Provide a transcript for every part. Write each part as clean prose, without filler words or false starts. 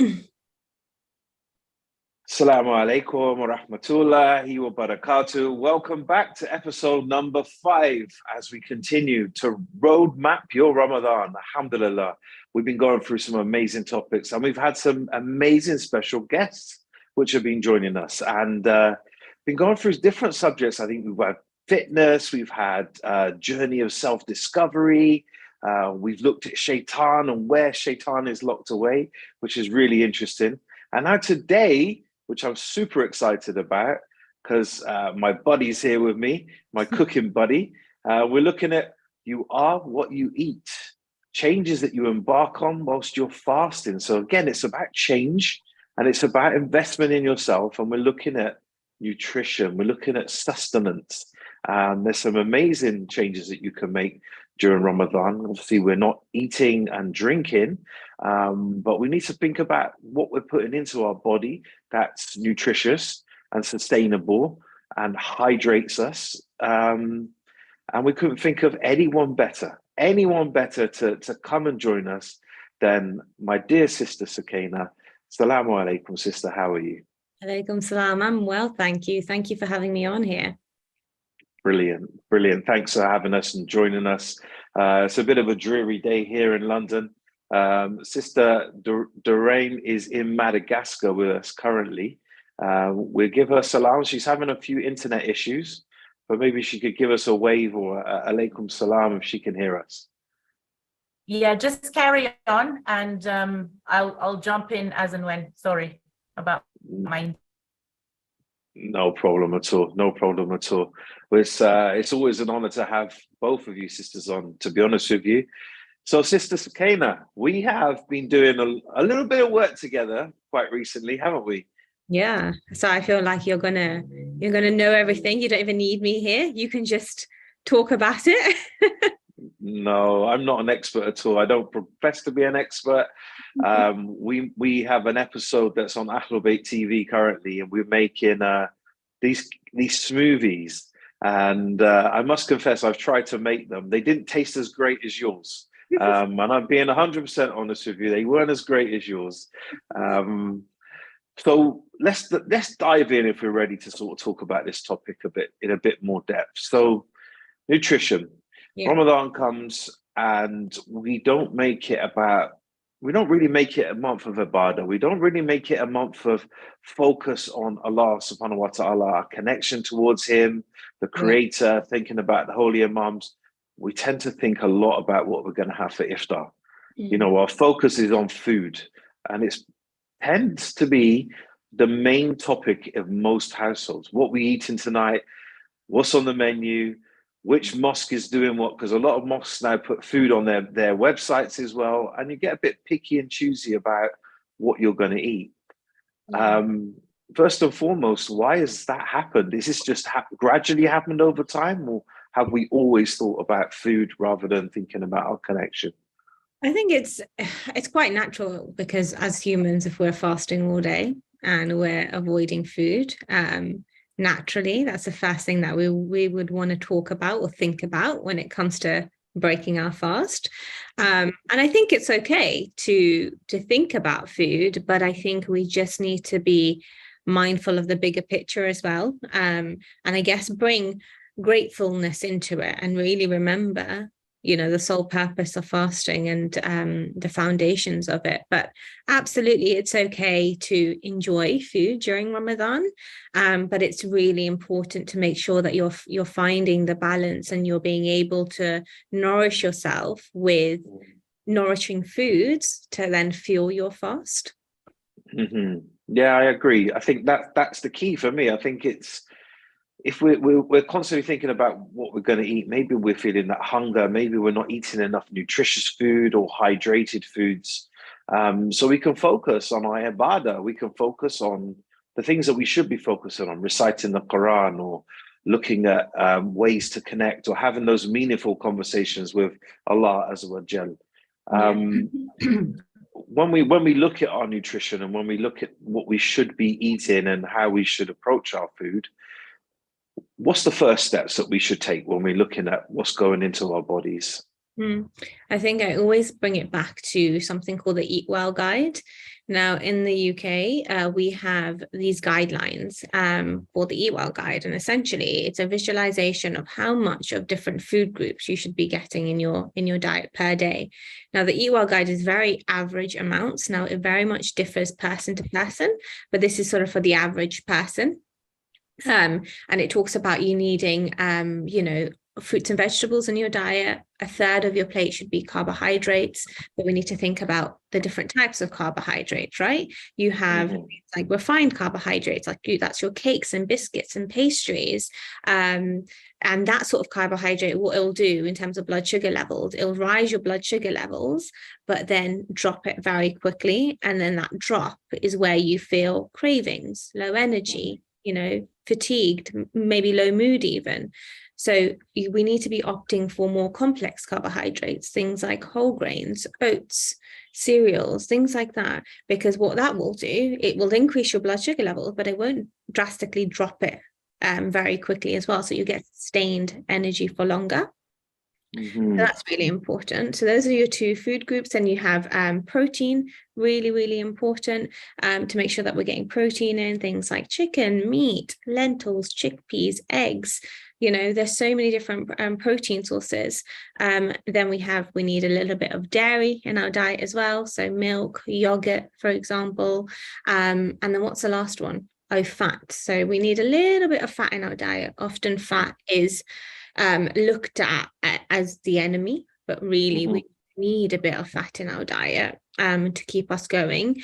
Assalamu alaikum wa rahmatullahi wa barakatuh. Welcome back to episode number 5 as we continue to roadmap your Ramadan. Alhamdulillah. We've been going through some amazing topics and we've had some amazing special guests which have been joining us and been going through different subjects. I think we've had fitness, we've had journey of self-discovery. We've looked at shaitan and where shaitan is locked away, which is really interesting. And now today, which I'm super excited about because my buddy's here with me, my cooking buddy. We're looking at you are what you eat, changes that you embark on whilst you're fasting. So again, it's about change and it's about investment in yourself. And we're looking at nutrition, we're looking at sustenance. There's some amazing changes that you can make during Ramadan. Obviously, we're not eating and drinking, but we need to think about what we're putting into our body that's nutritious and sustainable and hydrates us. And we couldn't think of anyone better to come and join us than my dear sister Sukaina. Assalamu alaikum, sister. How are you? Alaikum salam. I'm well, thank you. Thank you for having me on here. Brilliant, brilliant. Thanks for having us and joining us. It's a bit of a dreary day here in London. Sister Doureine is in Madagascar with us currently. We'll give her salam. She's having a few internet issues, but maybe she could give us a wave or a alaikum salam if she can hear us. Yeah, just carry on and I'll jump in as and when. Sorry about mine. No problem at all. No problem at all. It's always an honor to have both of you sisters on, to be honest with you. So, Sister Sukaina, we have been doing a little bit of work together quite recently, haven't we? Yeah. So I feel like you're gonna know everything. You don't even need me here. You can just talk about it. No, I'm not an expert at all. I don't profess to be an expert. We have an episode that's on Ahlul Bayt TV currently, and we're making these smoothies. And I must confess, I've tried to make them. They didn't taste as great as yours. And I'm being 100% honest with you. They weren't as great as yours. So let's dive in if we're ready to sort of talk about this topic in a bit more depth. So nutrition. Yeah. Ramadan comes and we don't really make it a month of ibadah. We don't really make it a month of focus on Allah subhanahu wa ta'ala, our connection towards him, the creator, thinking about the holy imams. We tend to think a lot about what we're going to have for iftar. You know, our focus is on food, and it tends to be the main topic of most households. What we eating tonight, what's on the menu, which mosque is doing what, because a lot of mosques now put food on their websites as well, and you get a bit picky and choosy about what you're going to eat. First and foremost, why has that happened? Is this just gradually happened over time, or have we always thought about food rather than thinking about our connection? I think it's quite natural, because as humans, if we're fasting all day and we're avoiding food, naturally, that's the first thing that we would want to talk about or think about when it comes to breaking our fast. And I think it's okay to think about food, but I think we just need to be mindful of the bigger picture as well. And I guess bring gratefulness into it and really remember, you know, the sole purpose of fasting and the foundations of it. But absolutely, it's okay to enjoy food during Ramadan, but it's really important to make sure that you're finding the balance and you're being able to nourish yourself with nourishing foods to then fuel your fast. Mm-hmm. Yeah, I agree. I think that's the key for me. I think it's, if we're constantly thinking about what we're going to eat, maybe we're feeling that hunger, maybe we're not eating enough nutritious food or hydrated foods. So we can focus on our ibadah, we can focus on the things that we should be focusing on, reciting the Quran or looking at ways to connect or having those meaningful conversations with Allah Azza wa Jal. When we look at our nutrition and when we look at what we should be eating and how we should approach our food, what's the first steps that we should take when we're looking at what's going into our bodies? I think I always bring it back to something called the Eat Well Guide. Now, in the UK, we have these guidelines called the Eat Well Guide, and essentially it's a visualization of how much of different food groups you should be getting in your diet per day. Now, the Eat Well Guide is very average amounts. Now, it very much differs person to person, but this is sort of for the average person. And it talks about you needing, fruits and vegetables in your diet. A third of your plate should be carbohydrates, but we need to think about the different types of carbohydrates, right? You have like refined carbohydrates, like that's your cakes and biscuits and pastries. And that sort of carbohydrate, what it'll do in terms of blood sugar levels, it'll rise your blood sugar levels, but then drop it very quickly. And then that drop is where you feel cravings, low energy, fatigued, maybe low mood even. So we need to be opting for more complex carbohydrates, things like whole grains, oats, cereals, things like that, because what that will do, it will increase your blood sugar level, but it won't drastically drop it very quickly as well. So you get sustained energy for longer. So that's really important. So those are your two food groups. Then you have protein, really, really important to make sure that we're getting protein in, things like chicken, meat, lentils, chickpeas, eggs. There's so many different protein sources. Then we need a little bit of dairy in our diet as well. So milk, yogurt, for example. And then what's the last one? Oh, fat. So we need a little bit of fat in our diet. Often fat is looked at as the enemy, but really we need a bit of fat in our diet to keep us going.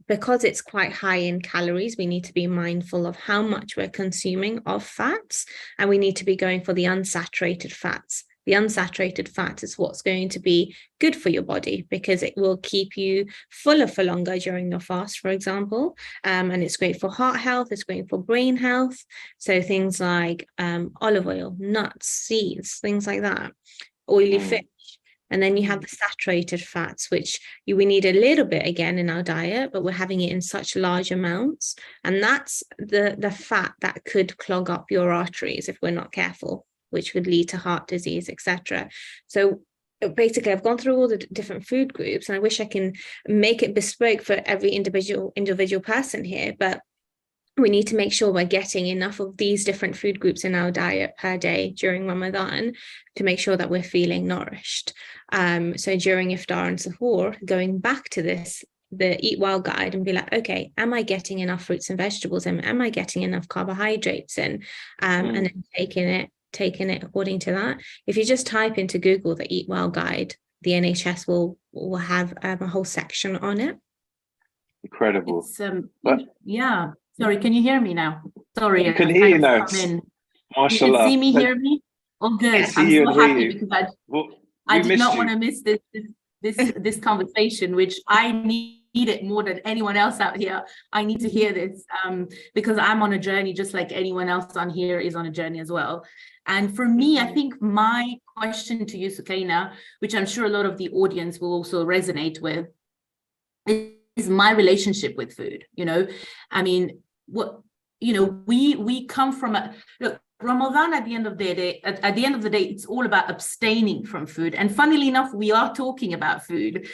Because it's quite high in calories, we need to be mindful of how much we're consuming of fats, and we need to be going for the unsaturated fats. The unsaturated fat is what's going to be good for your body because it will keep you fuller for longer during your fast, for example. And it's great for heart health. It's great for brain health. So things like olive oil, nuts, seeds, things like that, oily fish. And then you have the saturated fats, which we need a little bit again in our diet, but we're having it in such large amounts. And that's the fat that could clog up your arteries if we're not careful, which could lead to heart disease, etc. So basically, I've gone through all the different food groups, and I wish I can make it bespoke for every individual person here, but we need to make sure we're getting enough of these different food groups in our diet per day during Ramadan to make sure that we're feeling nourished. So during iftar and suhoor, going back to the Eat Well Guide and be like, okay, am I getting enough fruits and vegetables in? Am I getting enough carbohydrates in? And then taking it according to that. If you just type into Google the Eat Well Guide, the NHS will have a whole section on it. Incredible. Yeah. Sorry, can you hear me now? Sorry, I can hear you now. You can see me, hear me? Oh, good. I'm so happy because I did not want to miss this conversation, which I need it more than anyone else out here. I need to hear this because I'm on a journey, just like anyone else on here is on a journey as well. And for me, I think my question to you, Sukaina, which I'm sure a lot of the audience will also resonate with, is my relationship with food. I mean, we come from look, Ramadan at the end of the day, it's all about abstaining from food. And funnily enough, we are talking about food.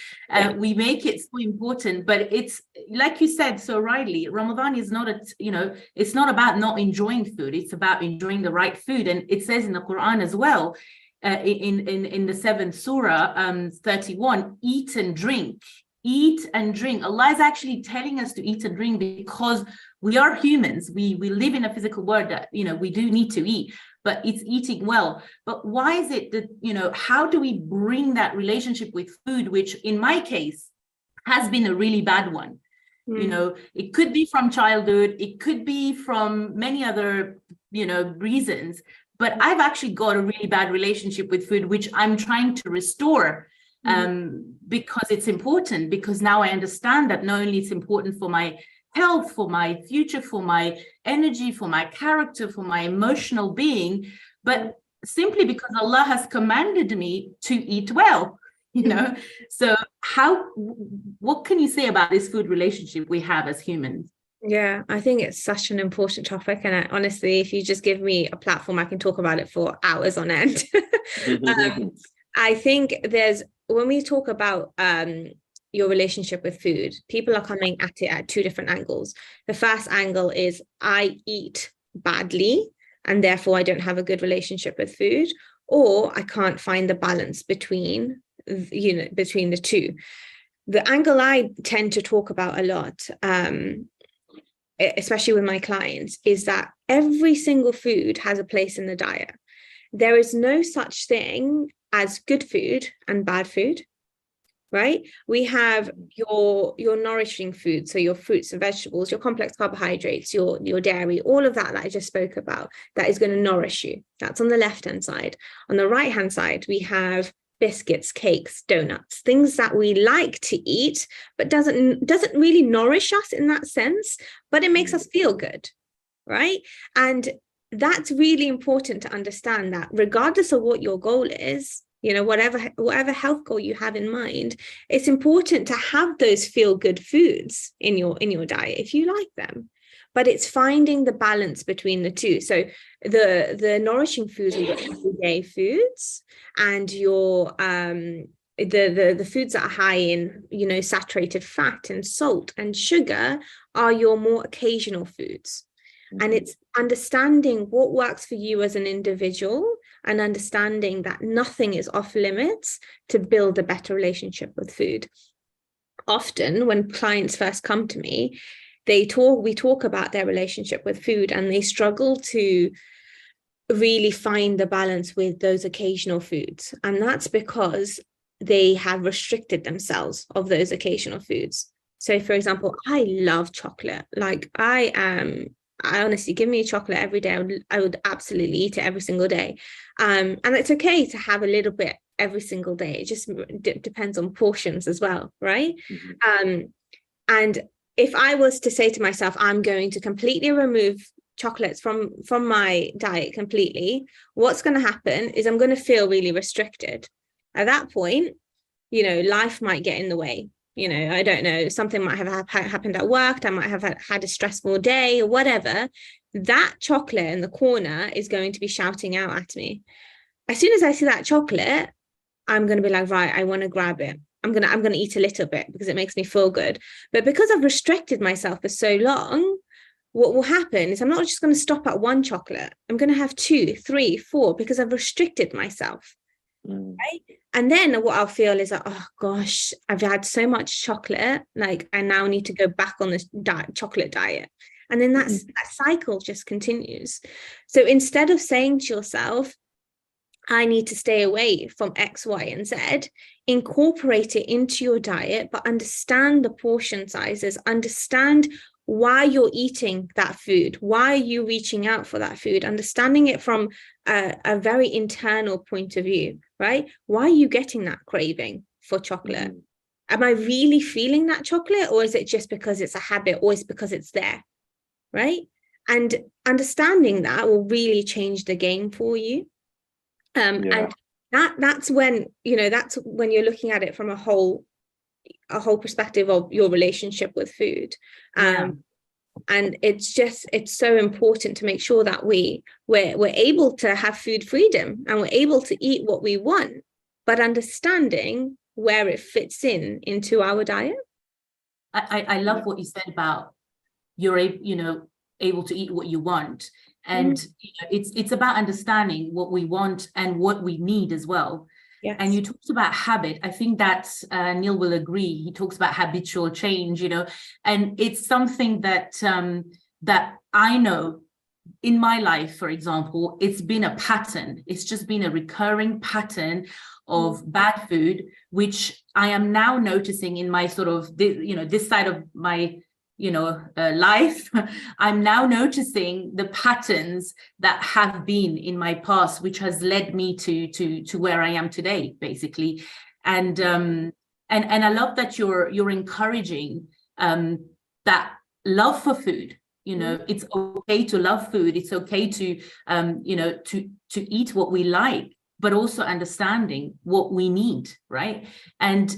We make it so important, but it's like you said so rightly, Ramadan is not it's not about not enjoying food. It's about enjoying the right food. And it says in the Quran as well, in the 7th surah, 31, eat and drink. Eat and drink. Allah is actually telling us to eat and drink because we are humans. We live in a physical world that, we do need to eat, but it's eating well. But why is it that, how do we bring that relationship with food, which in my case has been a really bad one? It could be from childhood. It could be from many other, reasons, but I've actually got a really bad relationship with food, which I'm trying to restore. Because it's important, because now I understand that not only it's important for my health, for my future, for my energy, for my character, for my emotional being, but simply because Allah has commanded me to eat well, So what can you say about this food relationship we have as humans? Yeah, I think it's such an important topic. And honestly, if you just give me a platform, I can talk about it for hours on end. I think when we talk about your relationship with food, people are coming at it at two different angles. The first angle is I eat badly and therefore I don't have a good relationship with food, or I can't find the balance between the two. The angle I tend to talk about a lot, especially with my clients, is that every single food has a place in the diet. There is no such thing as good food and bad food, right? We have your nourishing food, so your fruits and vegetables, your complex carbohydrates, your dairy, all of that I just spoke about, that is going to nourish you. That's on the left-hand side. On the right-hand side, we have biscuits, cakes, donuts, things that we like to eat, but doesn't really nourish us in that sense, but it makes us feel good, right? And that's really important to understand, that regardless of what your goal is, whatever health goal you have in mind, it's important to have those feel good foods in your diet if you like them. But it's finding the balance between the two. So the nourishing foods are your everyday foods, and your the foods that are high in saturated fat and salt and sugar are your more occasional foods. And it's understanding what works for you as an individual, and understanding that nothing is off limits to build a better relationship with food. Often when clients first come to me, we talk about their relationship with food, and they struggle to really find the balance with those occasional foods. And that's because they have restricted themselves of those occasional foods. So for example, I love chocolate. Like I honestly, give me chocolate every day. I would absolutely eat it every single day. And it's okay to have a little bit every single day. It just depends on portions as well, right? And if I was to say to myself, I'm going to completely remove chocolates from my diet completely, what's going to happen is I'm going to feel really restricted. At that point, life might get in the way. I don't know, something might have happened at work. I might have had a stressful day or whatever. That chocolate in the corner is going to be shouting out at me. As soon as I see that chocolate, I'm going to be like, right, I want to grab it. I'm going to eat a little bit because it makes me feel good. But because I've restricted myself for so long, what will happen is I'm not just going to stop at one chocolate. I'm going to have 2, 3, 4 because I've restricted myself. Right. And then what I'll feel is like, oh gosh, I've had so much chocolate, like I now need to go back on this chocolate diet. And then that cycle just continues. So instead of saying to yourself, I need to stay away from X, Y, and Z, incorporate it into your diet, but understand the portion sizes, understand why you're eating that food, why are you reaching out for that food, understanding it from a very internal point of view, right? Why are you getting that craving for chocolate? Am I really feeling that chocolate, or is it just because it's a habit, or it's because it's there, right? And understanding that will really change the game for you. And that's when you're looking at it from a whole perspective of your relationship with food. And it's so important to make sure that we're able to have food freedom, and we're able to eat what we want, but understanding where it fits into our diet. I love what you said about you're able to eat what you want. And it's about understanding what we want and what we need as well. Yes. And you talked about habit. I think that Neil will agree. He talks about habitual change, and it's something that that I know in my life, for example, it's been a pattern. It's just been a recurring pattern of bad food, which I am now noticing in my sort of, this side of my life. I'm now noticing the patterns that have been in my past, which has led me to where I am today, basically. And I love that you're encouraging that love for food. It's okay to love food. It's okay to to eat what we like, but also understanding what we need, right? And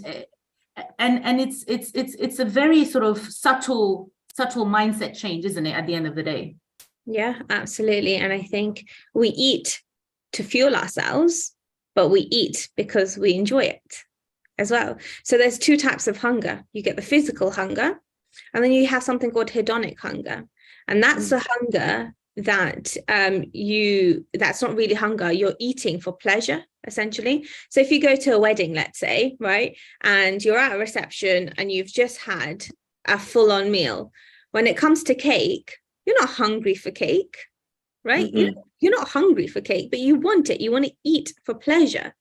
it's a very sort of subtle mindset change, isn't it, at the end of the day? Yeah, absolutely. And I think we eat to fuel ourselves, but we eat because we enjoy it as well. So there's two types of hunger. You get the physical hunger, and then you have something called hedonic hunger. And that's the hunger that that's not really hunger. You're eating for pleasure, essentially. So if you go to a wedding, let's say, right, and you're at a reception and you've just had a full-on meal, when it comes to cake, you're not hungry for cake, right? You're not hungry for cake, but you want it. You want to eat for pleasure.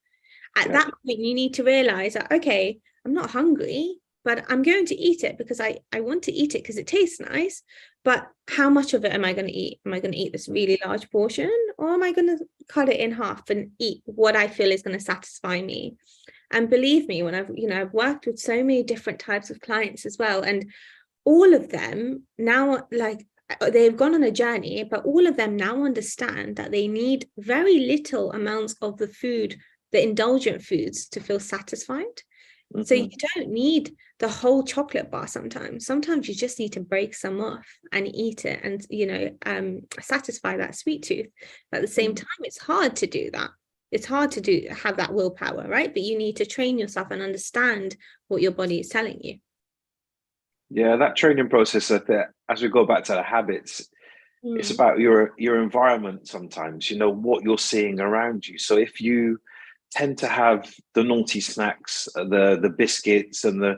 At that point, you need to realize that, okay, I'm not hungry, but I'm going to eat it because I want to eat it because it tastes nice. But how much of it am I going to eat? Am I going to eat this really large portion, or am I going to cut it in half and eat what I feel is going to satisfy me? And believe me, when I've worked with so many different types of clients as well, and all of them now, like, they've gone on a journey, but all of them now understand that they need very little amounts of the food, the indulgent foods, to feel satisfied. So you don't need the whole chocolate bar sometimes. Sometimes you just need to break some off and eat it and, satisfy that sweet tooth. But at the same time, it's hard to do that. It's hard to have that willpower, right? But you need to train yourself and understand what your body is telling you. Yeah, that training process, as we go back to the habits, it's about your environment sometimes, what you're seeing around you. So if you tend to have the naughty snacks, the biscuits and the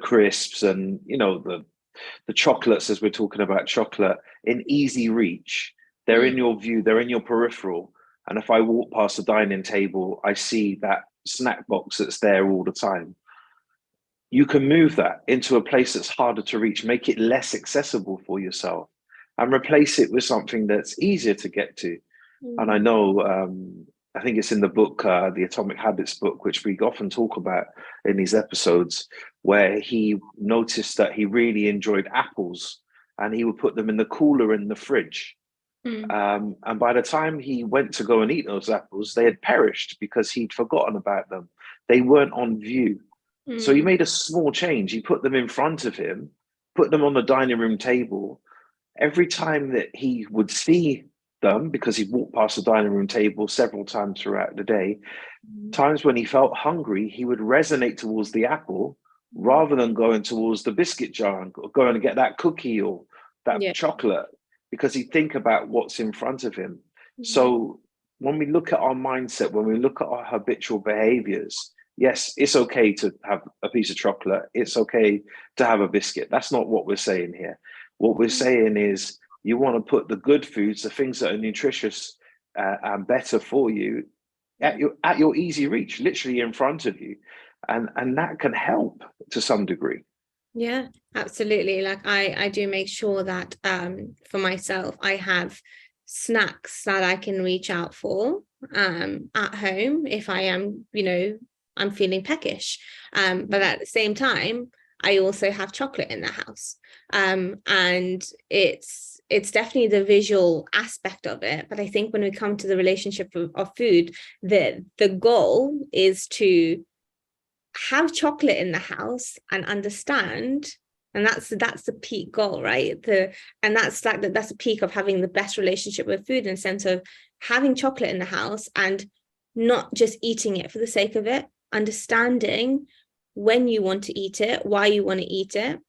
crisps and, the chocolates, as we're talking about chocolate, in easy reach, they're in your view, they're in your peripheral. And if I walk past the dining table, I see that snack box that's there all the time. You can move that into a place that's harder to reach, make it less accessible for yourself, and replace it with something that's easier to get to. And I know, I think it's in the book, the Atomic Habits book, which we often talk about in these episodes, where he noticed that he really enjoyed apples and he would put them in the cooler in the fridge. And by the time he went to go and eat those apples, they had perished because he'd forgotten about them. They weren't on view. So he made a small change. He put them in front of him, put them on the dining room table. Every time that he would see them, because he walked past the dining room table several times throughout the day, times when he felt hungry, he would resonate towards the apple rather than going towards the biscuit jar and going to get that cookie or that chocolate, because he'd think about what's in front of him. So when we look at our mindset, when we look at our habitual behaviors, yes, it's okay to have a piece of chocolate. It's okay to have a biscuit. That's not what we're saying here. What we're saying is you want to put the good foods, the things that are nutritious and better for you, at your easy reach, literally in front of you. And that can help to some degree. Yeah, absolutely. Like I do make sure that for myself, I have snacks that I can reach out for at home if I am, I'm feeling peckish. But at the same time, I also have chocolate in the house. And it's definitely the visual aspect of it. But I think when we come to the relationship of food, the goal is to have chocolate in the house and understand, and that's the peak goal, right? That's a peak of having the best relationship with food, in the sense of having chocolate in the house and not just eating it for the sake of it, understanding when you want to eat it, why you want to eat it,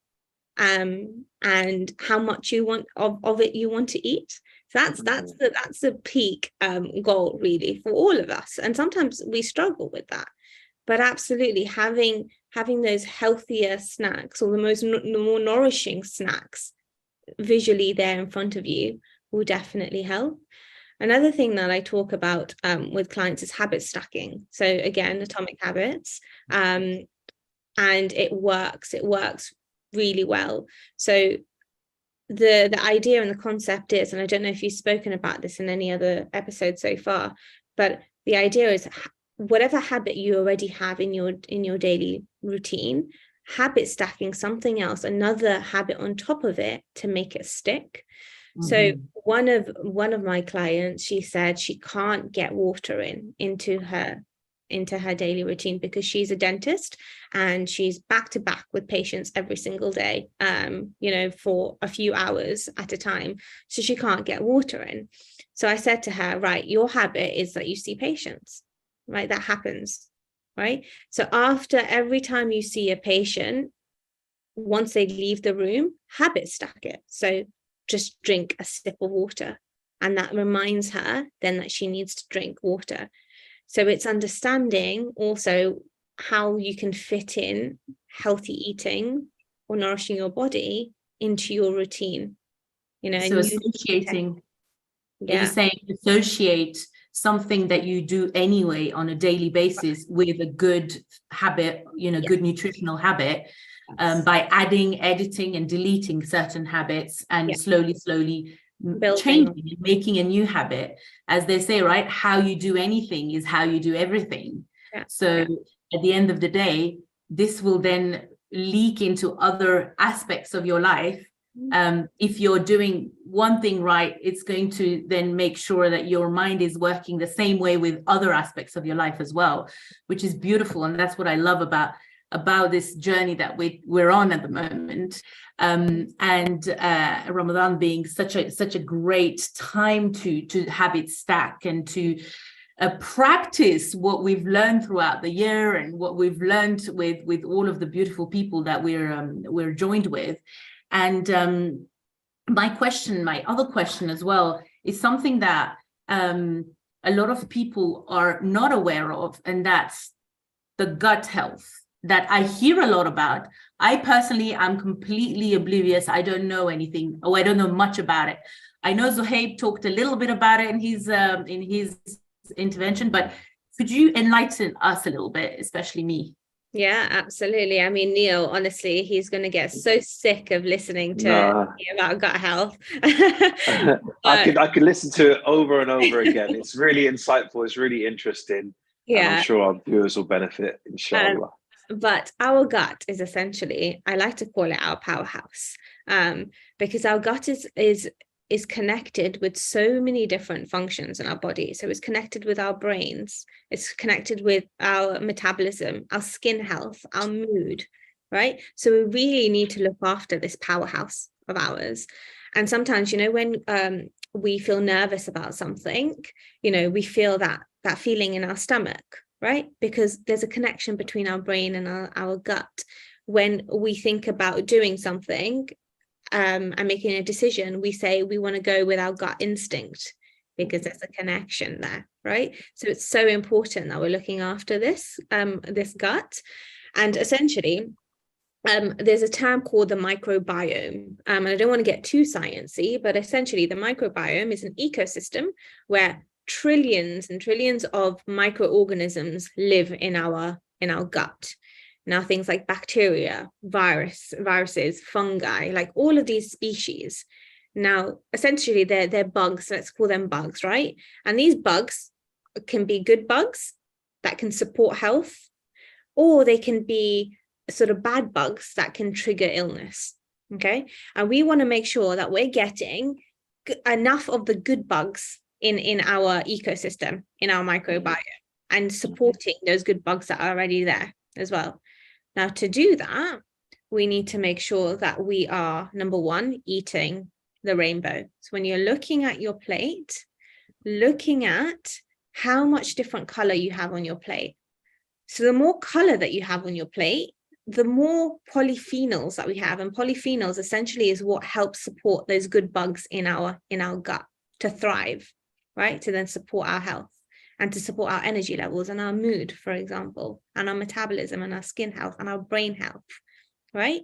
and how much you want of it you want to eat. So that's the peak goal really for all of us, and sometimes we struggle with that. But absolutely having those healthier snacks, or the more nourishing snacks visually there in front of you, will definitely help. Another thing that I talk about with clients is habit stacking. So again, atomic habits, and it works really well. So the idea and the concept is, and I don't know if you've spoken about this in any other episode so far, but the idea is, whatever habit you already have in your daily routine, habit stacking something else, another habit on top of it to make it stick. So one of my clients, she said she can't get water into her daily routine because she's a dentist and she's back to back with patients every single day, for a few hours at a time. So she can't get water in. So I said to her, right, your habit is that you see patients. right? That happens, right? So after every time you see a patient, once they leave the room, habit stack it. So just drink a sip of water. And that reminds her then that she needs to drink water. So it's understanding also how you can fit in healthy eating or nourishing your body into your routine. You know, so associating, yeah. you're saying associate something that you do anyway on a daily basis with a good habit, you know, good nutritional habit, by adding, editing, and deleting certain habits, and slowly changing and making a new habit. As they say, right, how you do anything is how you do everything. So at the end of the day, this will then leak into other aspects of your life. If you're doing one thing right, it's going to then make sure that your mind is working the same way with other aspects of your life as well, which is beautiful. And that's what I love about this journey that we're on at the moment. And Ramadan being such a great time to habit stack and to practice what we've learned throughout the year and what we've learned with all of the beautiful people that we're joined with. And my other question as well is something that a lot of people are not aware of, and that's the gut health that I hear a lot about. I personally am completely oblivious. I don't know anything, or I don't know much about it. I know Zohaib talked a little bit about it in his intervention, but could you enlighten us a little bit, especially me? Yeah, absolutely. I mean, Neil, honestly, he's going to get so sick of listening to me about gut health. I could listen to it over and over again. It's really insightful. It's really interesting. Yeah. And I'm sure our viewers will benefit, inshallah. But our gut is essentially, I like to call it our powerhouse, because our gut is connected with so many different functions in our body. So it's connected with our brains, it's connected with our metabolism, our skin health, our mood, right? So we really need to look after this powerhouse of ours. And sometimes, you know, when we feel nervous about something, you know, we feel that feeling in our stomach, right? Because there's a connection between our brain and our gut. When we think about doing something, and making a decision, we say we want to go with our gut instinct because there's a connection there, right? So it's so important that we're looking after this gut. And essentially, there's a term called the microbiome. And I don't want to get too sciencey, but essentially the microbiome is an ecosystem where trillions and trillions of microorganisms live in our gut. Now, things like bacteria, viruses, fungi, like all of these species. Now, essentially, they're bugs. Let's call them bugs, right? And these bugs can be good bugs that can support health, or they can be sort of bad bugs that can trigger illness. Okay, and we want to make sure that we're getting enough of the good bugs in our ecosystem, in our microbiome, and supporting those good bugs that are already there as well. Now, to do that, we need to make sure that we are, number one, eating the rainbow. So when you're looking at your plate, looking at how much different color you have on your plate. So the more color that you have on your plate, the more polyphenols that we have. And polyphenols essentially is what helps support those good bugs in our gut to thrive, right? To then support our health, and to support our energy levels and our mood, for example, and our metabolism and our skin health and our brain health, right?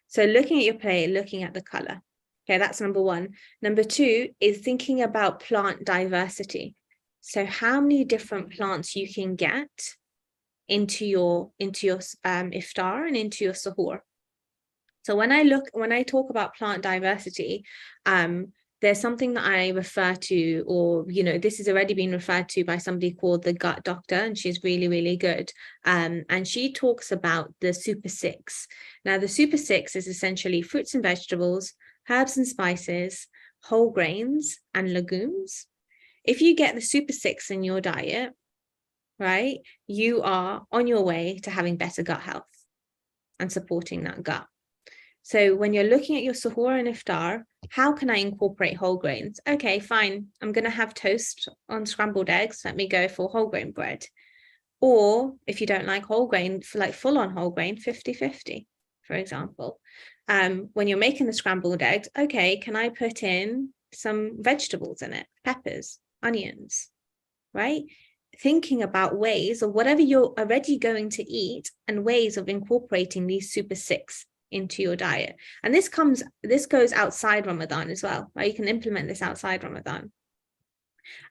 So looking at your plate, looking at the color. Okay, that's number one. Number two is thinking about plant diversity. So how many different plants you can get into your iftar and into your suhoor. So when I talk about plant diversity, there's something that I refer to, or, you know, this has already been referred to by somebody called the gut doctor, and she's really, really good. And she talks about the Super Six. Now, the Super Six is essentially fruits and vegetables, herbs and spices, whole grains, and legumes. If you get the Super Six in your diet, right, you are on your way to having better gut health and supporting that gut. So when you're looking at your suhoor and iftar, how can I incorporate whole grains? Okay, fine. I'm going to have toast on scrambled eggs. Let me go for whole grain bread. Or if you don't like whole grain, for like full on whole grain, 50-50, for example. When you're making the scrambled eggs, okay, can I put in some vegetables in it, peppers, onions, right? Thinking about ways of whatever you're already going to eat and ways of incorporating these super six into your diet. And this goes outside Ramadan as well, right? You can implement this outside Ramadan.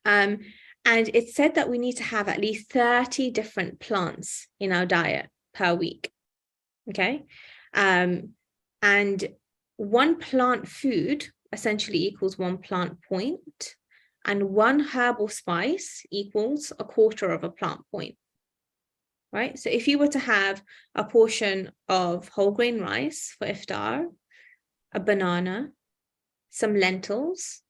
And it's said that we need to have at least 30 different plants in our diet per week. Okay. And one plant food essentially equals one plant point, and one herbal spice equals a quarter of a plant point, right? So if you were to have a portion of whole grain rice for iftar, a banana, some lentils,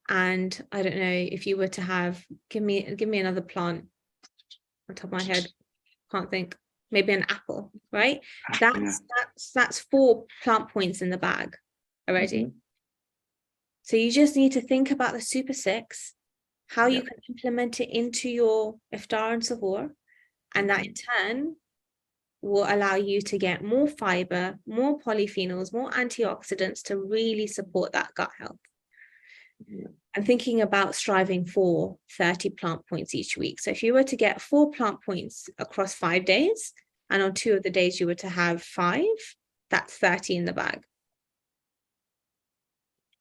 and I don't know if you were to have, give me another plant on top of my head, can't think, maybe an apple, right? That's 4 plant points in the bag already. Mm-hmm. So you just need to think about the super six, how you can implement it into your iftar and sahur, and that in turn will allow you to get more fiber, more polyphenols, more antioxidants to really support that gut health. And thinking about striving for 30 plant points each week. So if you were to get 4 plant points across 5 days, and on 2 of the days you were to have 5, that's 30 in the bag.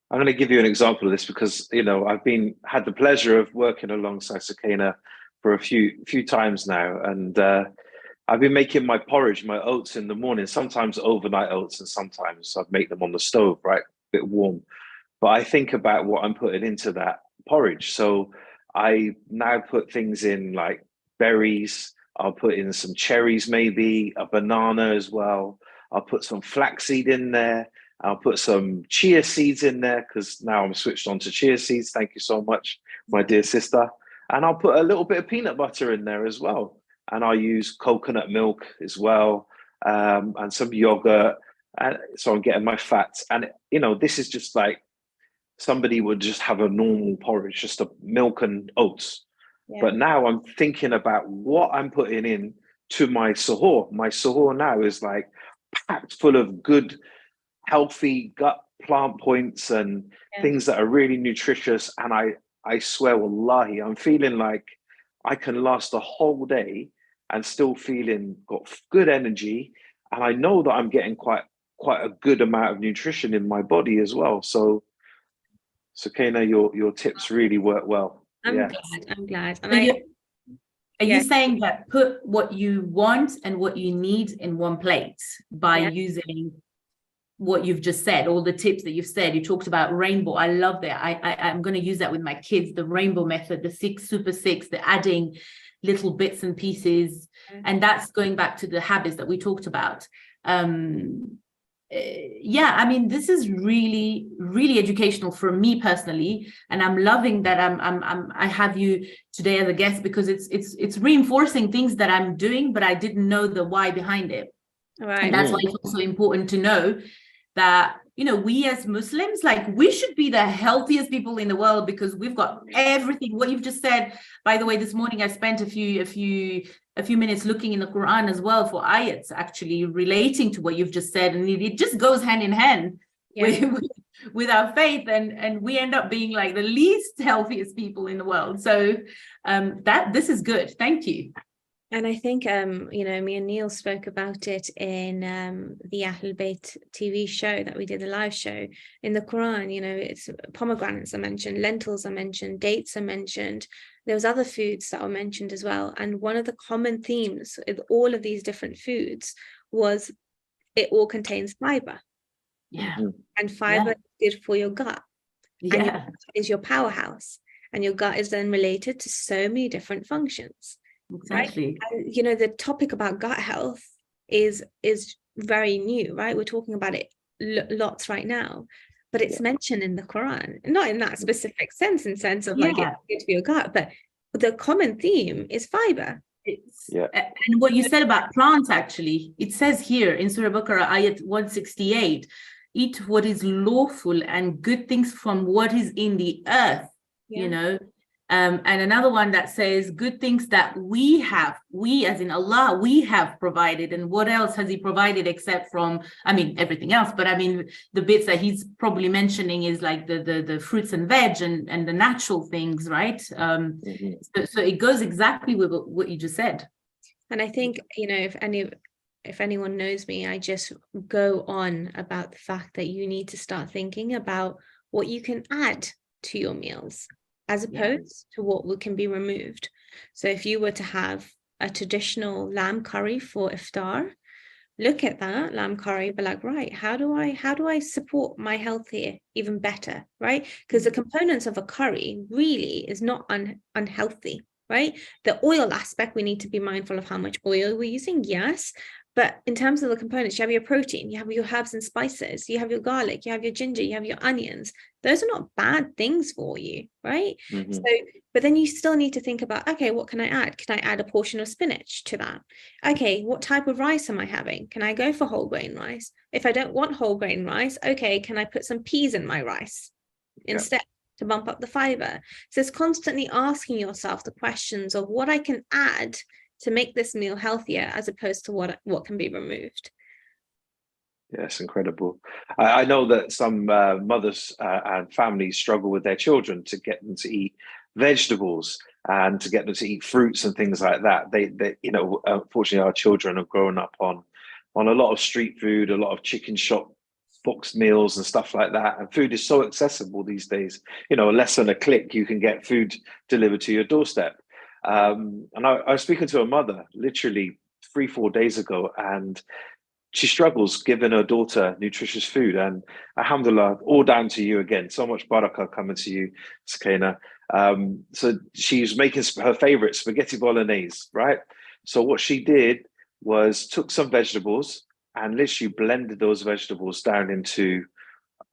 I'm going to give you an example of this because, you know, I've had the pleasure of working alongside Sukaina for a few times now. And I've been making my porridge, my oats in the morning, sometimes overnight oats, and sometimes I'd make them on the stove, right? A bit warm. But I think about what I'm putting into that porridge. So I now put things in like berries. I'll put in some cherries, maybe a banana as well. I'll put some flaxseed in there. I'll put some chia seeds in there because now I'm switched on to chia seeds. Thank you so much, my dear sister. And I'll put a little bit of peanut butter in there as well. And I'll use coconut milk as well, and some yogurt. And so I'm getting my fats. And, you know, this is just like somebody would just have a normal porridge, just a milk and oats. Yeah. But now I'm thinking about what I'm putting in to my sahur. My sahur now is like packed full of good, healthy gut plant points and things that are really nutritious. And I swear, wallahi, I'm feeling like I can last a whole day and still got good energy. And I know that I'm getting quite a good amount of nutrition in my body as well. So Sukaina, your tips really work well. I'm glad. Are you saying that put what you want and what you need in one plate by using what you've just said, all the tips that you've said? You talked about rainbow. I love that. I'm going to use that with my kids, the rainbow method, the super six, the adding little bits and pieces. And that's going back to the habits that we talked about. I mean, this is really, really educational for me personally, and I'm loving that I have you today as a guest because it's reinforcing things that I'm doing, but I didn't know the why behind it. Right. And that's why it's also important to know that, you know, we as Muslims, like, we should be the healthiest people in the world because we've got everything. What you've just said, by the way, this morning I spent a few minutes looking in the Quran as well for ayats actually relating to what you've just said, and it just goes hand in hand with our faith, and we end up being like the least healthiest people in the world. So this is good. Thank you. And I think, you know, me and Neil spoke about it in the Ahlul Bayt TV show that we did, the live show. In the Quran, you know, it's pomegranates are mentioned, lentils are mentioned, dates are mentioned. There was other foods that were mentioned as well. And one of the common themes with all of these different foods was it all contains fiber. Yeah. And fiber is good for your gut. Yeah. And your gut is your powerhouse. And your gut is then related to so many different functions. Exactly. Right? And, you know, the topic about gut health is very new, right? We're talking about it lots right now, but it's mentioned in the Quran, not in that specific sense of like it's good for your gut, but the common theme is fiber. And what you said about plants, actually, it says here in Surah Baqarah, ayat 168, eat what is lawful and good things from what is in the earth, you know. And another one that says good things that we as in Allah, we have provided. And what else has he provided except from, I mean, everything else, but I mean, the bits that he's probably mentioning is like the fruits and veg and the natural things, right? So it goes exactly with what you just said. And I think, you know, if anyone knows me, I just go on about the fact that you need to start thinking about what you can add to your meals, as opposed to what can be removed. So if you were to have a traditional lamb curry for iftar, look at that lamb curry, be like, right, how do I support my health here even better, right? Because the components of a curry really is not unhealthy, right? The oil aspect, we need to be mindful of how much oil we're using, yes. But in terms of the components, you have your protein, you have your herbs and spices, you have your garlic, you have your ginger, you have your onions. Those are not bad things for you, right? So, but then you still need to think about, okay, what can I add? Can I add a portion of spinach to that? Okay, what type of rice am I having? Can I go for whole grain rice? If I don't want whole grain rice, okay, can I put some peas in my rice instead to bump up the fiber? So it's constantly asking yourself the questions of what I can add to make this meal healthier, as opposed to what can be removed. Yes, incredible. I know that some mothers and families struggle with their children to get them to eat vegetables and to get them to eat fruits and things like that. They you know, unfortunately, our children have grown up on a lot of street food, a lot of chicken shop boxed meals and stuff like that. And food is so accessible these days. You know, less than a click, you can get food delivered to your doorstep. And I was speaking to a mother literally 3-4 days ago, and she struggles giving her daughter nutritious food. And alhamdulillah, all down to you again. So much barakah coming to you, Sukaina. So she's making her favorite spaghetti bolognese, right? So what she did was took some vegetables and literally blended those vegetables down into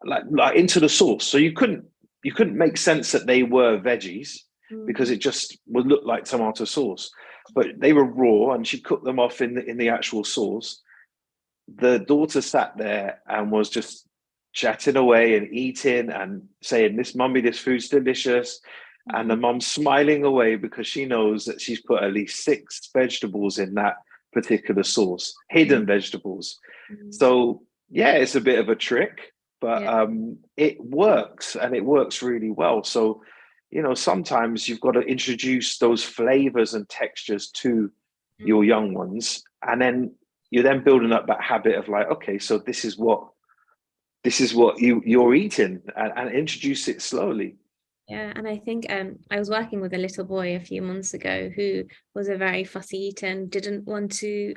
like into the sauce. So you couldn't make sense that they were veggies, because it just would look like tomato sauce, but they were raw, and she cooked them off in the actual sauce. The daughter sat there and was just chatting away and eating and saying, "This mummy, this food's delicious." And the mum smiling away because she knows that she's put at least 6 vegetables in that particular sauce, hidden vegetables. So yeah, it's a bit of a trick, but it works, and it works really well. So, you know, sometimes you've got to introduce those flavors and textures to your young ones, and then you're then building up that habit of like, okay, so this is what you're eating, and introduce it slowly. Yeah, and I think I was working with a little boy a few months ago who was a very fussy eater and didn't want to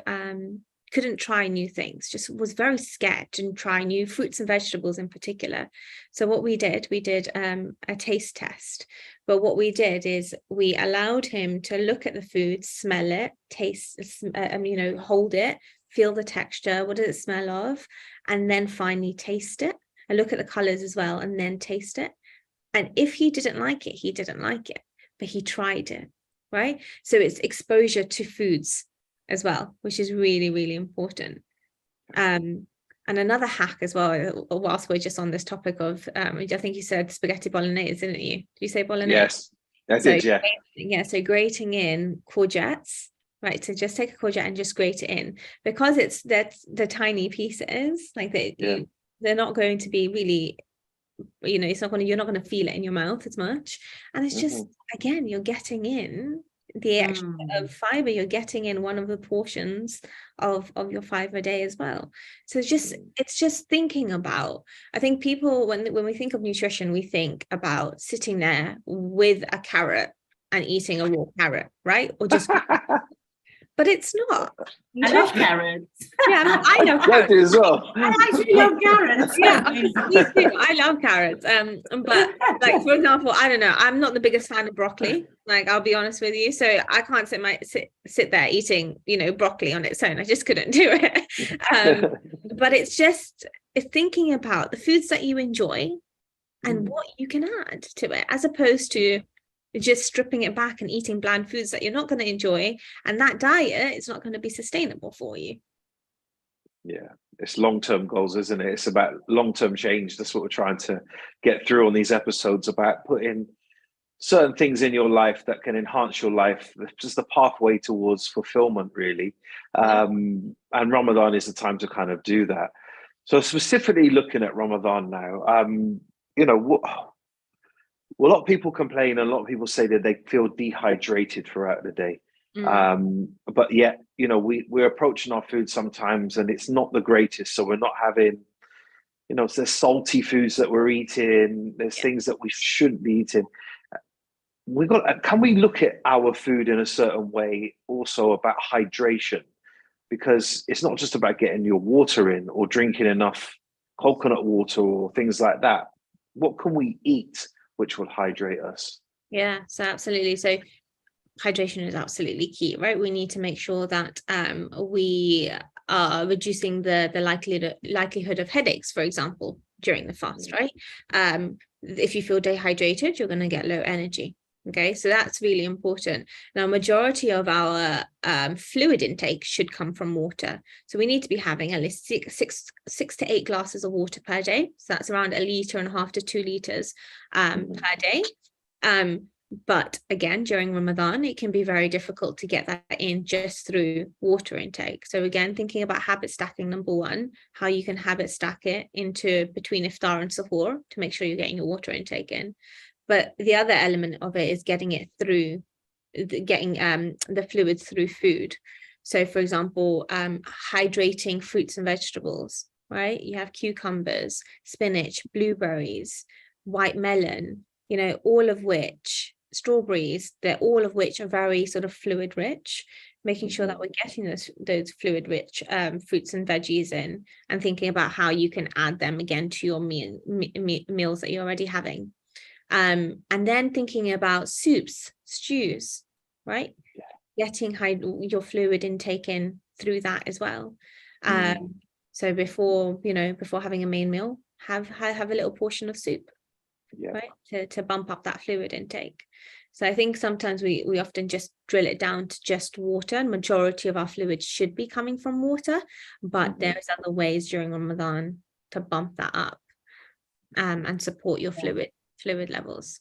couldn't try new things, just was very scared to try new fruits and vegetables in particular. So what we did a taste test. But what we did is we allowed him to look at the food, smell it, taste, you know, hold it, feel the texture, what does it smell of, and then finally taste it, and look at the colors as well, and then taste it. And if he didn't like it, he didn't like it, but he tried it, right? So it's exposure to foods as well, which is really, really important. And another hack as well, whilst we're just on this topic of, I think you said spaghetti bolognese, didn't you? Did you say bolognese? Yes, I did, yeah. Yeah, so grating in courgettes, right? So just take a courgette and just grate it in, because the tiny pieces, like they're not going to be really, you know, you're not going to feel it in your mouth as much. And it's just, again, you're getting in the extra of fiber, you're getting in one of the portions of your fiber a day as well. So it's just thinking about, I think people, when we think of nutrition, we think about sitting there with a carrot and eating a raw carrot, right? Or just but it's not. I love carrots. Yeah, I love carrots. as well. I actually love carrots. Yeah, me too. I love carrots. But like, for example, I don't know, I'm not the biggest fan of broccoli. Like, I'll be honest with you. So I can't sit there eating, you know, broccoli on its own. I just couldn't do it. But it's thinking about the foods that you enjoy and what you can add to it, as opposed to just stripping it back and eating bland foods that you're not going to enjoy, and that diet is not going to be sustainable for you. Yeah, it's long-term goals, isn't it? It's about long-term change. That's what we're trying to get through on these episodes, about putting certain things in your life that can enhance your life, just a pathway towards fulfillment, really. And Ramadan is the time to kind of do that. So specifically looking at Ramadan now, you know, a lot of people complain, and a lot of people say that they feel dehydrated throughout the day. But yet, you know, we're approaching our food sometimes and it's not the greatest. So we're not having, you know, there's salty foods that we're eating, there's things that we shouldn't be eating. Can we look at our food in a certain way also about hydration? Because it's not just about getting your water in or drinking enough coconut water or things like that. What can we eat which will hydrate us? Yeah, so absolutely. So hydration is absolutely key, right? We need to make sure that we are reducing the likelihood of headaches, for example, during the fast, right? If you feel dehydrated, you're going to get low energy. Okay, so that's really important. Now, majority of our fluid intake should come from water. So we need to be having at least six to 8 glasses of water per day. So that's around 1.5 liters to 2 liters per day. But again, during Ramadan, it can be very difficult to get that in just through water intake. So again, thinking about habit stacking, number one, how you can habit stack it into between iftar and suhoor to make sure you're getting your water intake in. But the other element of it is getting it through, getting the fluids through food. So for example, hydrating fruits and vegetables, right? You have cucumbers, spinach, blueberries, white melon, you know, all of which, strawberries, they're all of which are very sort of fluid rich, making sure that we're getting those fluid rich fruits and veggies in, and thinking about how you can add them again to your meals that you're already having. And then thinking about soups, stews, right? Getting your fluid intake in through that as well. So before having a main meal, have a little portion of soup, right? To bump up that fluid intake. So I think sometimes we often just drill it down to just water, and majority of our fluids should be coming from water, but there's other ways during Ramadan to bump that up and support your fluid levels.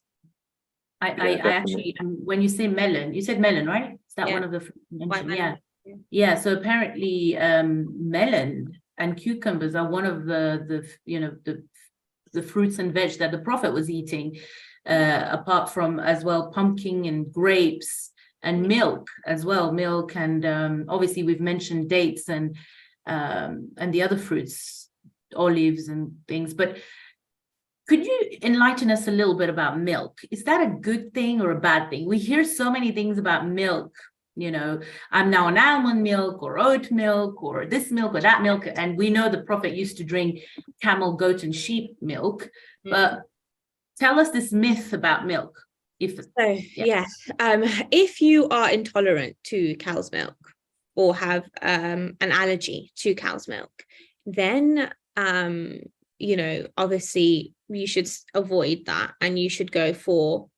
I actually, when you say melon, you said melon, right? Is that one of the fruits you mentioned? Yeah. So apparently, melon and cucumbers are one of the fruits and veg that the Prophet was eating, apart from as well pumpkin and grapes and milk as well. Milk and obviously we've mentioned dates and the other fruits, olives and things, but could you enlighten us a little bit about milk? Is that a good thing or a bad thing? We hear so many things about milk. You know, I'm now on almond milk or oat milk or this milk or that milk. And we know the Prophet used to drink camel, goat, and sheep milk. But tell us this myth about milk. If you are intolerant to cow's milk or have an allergy to cow's milk, then obviously you should avoid that, and you should go for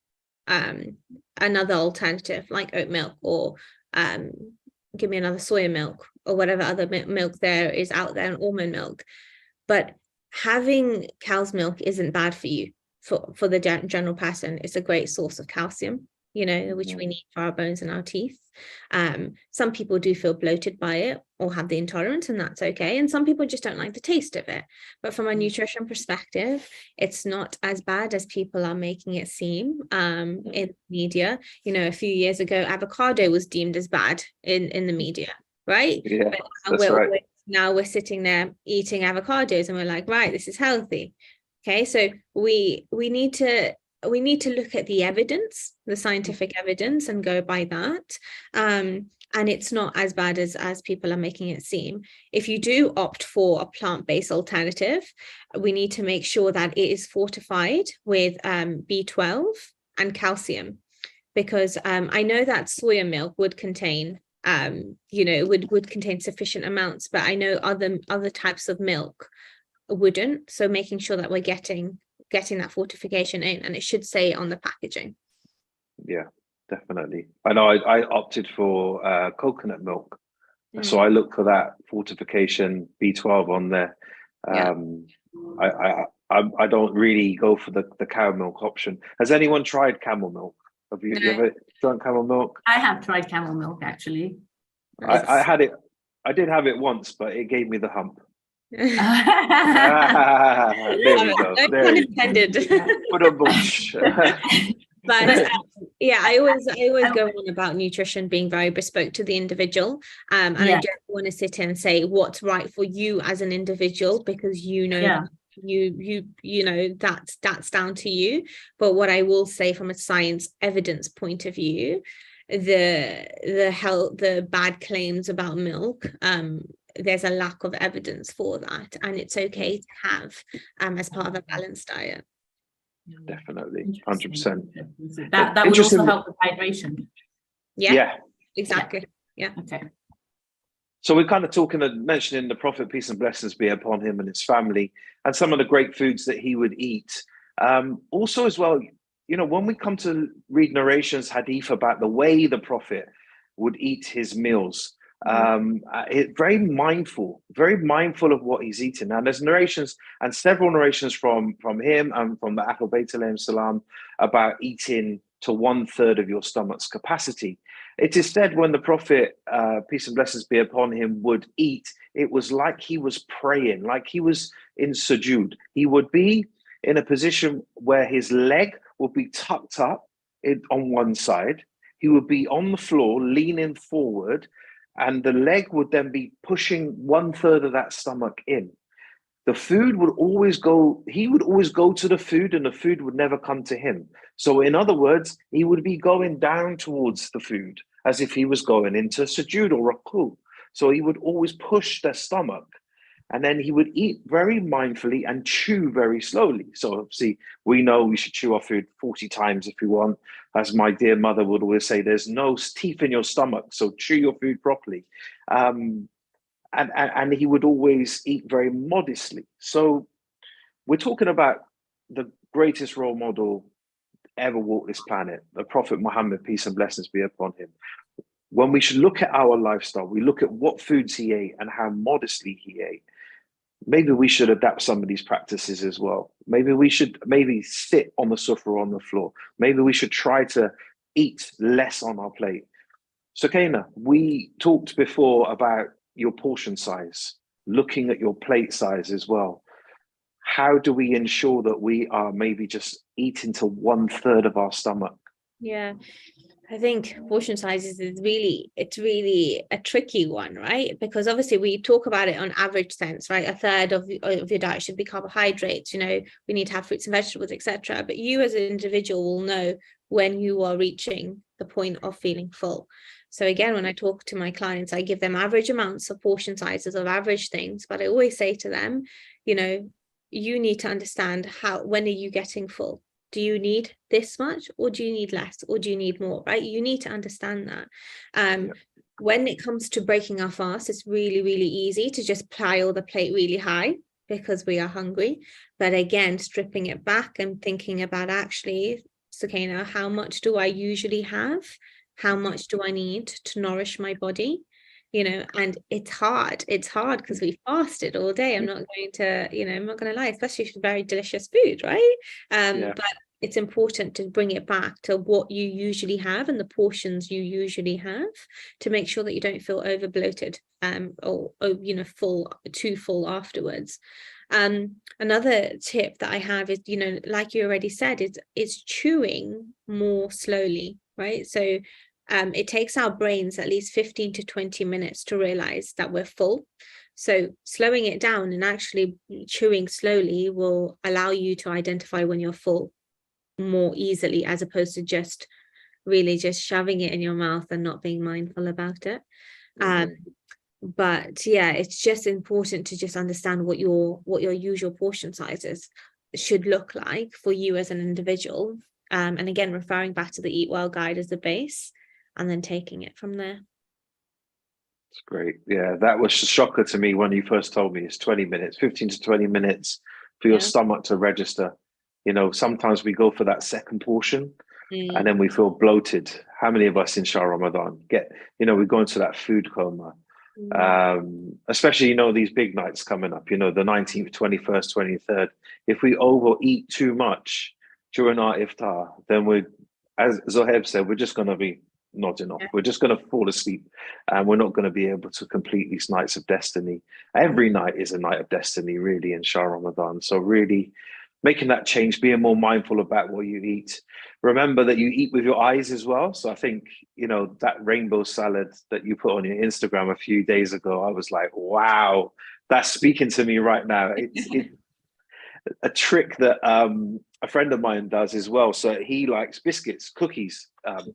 another alternative like oat milk, or give me another soya milk, or whatever other milk there is out there, and almond milk. But having cow's milk isn't bad for you. For the general person, it's a great source of calcium, which we need for our bones and our teeth. Some people do feel bloated by it or have the intolerance, and that's okay. And some people just don't like the taste of it. But from a nutrition perspective, it's not as bad as people are making it seem in the media. A few years ago, avocado was deemed as bad in the media, right? Yeah, that's right. Now we're sitting there eating avocados and we're like, right, this is healthy. Okay, so we need to look at the evidence, the scientific evidence, and go by that. And it's not as bad as people are making it seem. If you do opt for a plant-based alternative, we need to make sure that it is fortified with B12 and calcium, because I know that soya milk would contain would contain sufficient amounts, but I know other types of milk wouldn't. So making sure that we're getting that fortification in, and it should say on the packaging. Yeah, definitely. I know I opted for coconut milk, so I look for that fortification B12 on there. I don't really go for the cow milk option. Has anyone tried camel milk? Have you, No. you ever drunk camel milk? I have tried camel milk actually. I had it. I did have it once, but it gave me the hump. There we go. No There pun we intended. But yeah, I always go on about nutrition being very bespoke to the individual. And I don't want to sit here and say what's right for you as an individual, because you know you know that's down to you. But what I will say from a science evidence point of view, the bad claims about milk, there's a lack of evidence for that, and it's okay to have as part of a balanced diet. Definitely, 100%. That would also help with hydration. Yeah, exactly. Yeah. Okay. So we're kind of mentioning the Prophet, peace and blessings be upon him and his family, and some of the great foods that he would eat. Also, as well, you know, when we come to read narrations, hadith, about the way the Prophet would eat his meals, very mindful of what he's eating. And there's narrations, and several narrations from him and from the Ahlul Bayt alayhim salam, about eating to 1/3 of your stomach's capacity. It is said when the Prophet, peace and blessings be upon him, would eat, it was like he was praying, like he was in sujood. He would be in a position where his leg would be tucked up on one side. He would be on the floor, leaning forward, and the leg would then be pushing 1/3 of that stomach in. The food would always go, he would always go to the food, and the food would never come to him. So in other words, he would be going down towards the food as if he was going into sujood or ruku. So he would always push the stomach, and then he would eat very mindfully and chew very slowly. So obviously we know we should chew our food 40 times if we want. As my dear mother would always say, there's no teeth in your stomach, so chew your food properly. And he would always eat very modestly. So we're talking about the greatest role model ever walked this planet, the Prophet Muhammad, peace and blessings be upon him. When we should look at our lifestyle, we look at what foods he ate and how modestly he ate. Maybe we should adapt some of these practices as well. Maybe we should sit on the sofa or on the floor. Maybe we should try to eat less on our plate. Sukaina, we talked before about your portion size, looking at your plate size as well. How do we ensure that we are maybe just eating to 1/3 of our stomach? Yeah, I think portion sizes is really a tricky one, right? Because obviously we talk about it on average sense, right? 1/3 of your diet should be carbohydrates. You know, we need to have fruits and vegetables, etc. But you as an individual will know when you are reaching the point of feeling full. So again, when I talk to my clients, I give them average amounts of portion sizes of average things, but I always say to them, you know, you need to understand when are you getting full? Do you need this much, or do you need less, or do you need more, right? You need to understand that. When it comes to breaking our fast, it's really, really easy to just pile the plate really high because we are hungry. But again, stripping it back and thinking about, actually, Sukaina, how much do I usually have? How much do I need to nourish my body? You know, and it's hard because we fasted all day. I'm not going to lie, especially for very delicious food, right? But it's important to bring it back to what you usually have and the portions you usually have, to make sure that you don't feel over bloated or too full afterwards. Another tip that I have is, you know, like you already said, is chewing more slowly, right? So it takes our brains at least 15 to 20 minutes to realize that we're full. So slowing it down and actually chewing slowly will allow you to identify when you're full more easily, as opposed to just shoving it in your mouth and not being mindful about it. But yeah, it's just important to just understand what your usual portion sizes should look like for you as an individual. And again, referring back to the Eat Well guide as the base, and then taking it from there. It's great. Yeah, that was a shocker to me when you first told me it's 20 minutes, 15 to 20 minutes for your stomach to register. You know, sometimes we go for that second portion and then we feel bloated. How many of us in Shah Ramadan we go into that food coma? Especially, these big nights coming up, the 19th, 21st, 23rd. If we overeat too much during our iftar, then as Zohaib said, we're just going to be nodding off. We're just going to fall asleep, and we're not going to be able to complete these nights of destiny. Every night is a night of destiny, really, in Shah Ramadan. So really making that change, being more mindful about what you eat. Remember that you eat with your eyes as well. So I think, that rainbow salad that you put on your Instagram a few days ago, I was like, wow, that's speaking to me right now. It's a trick that a friend of mine does as well. So he likes biscuits, cookies,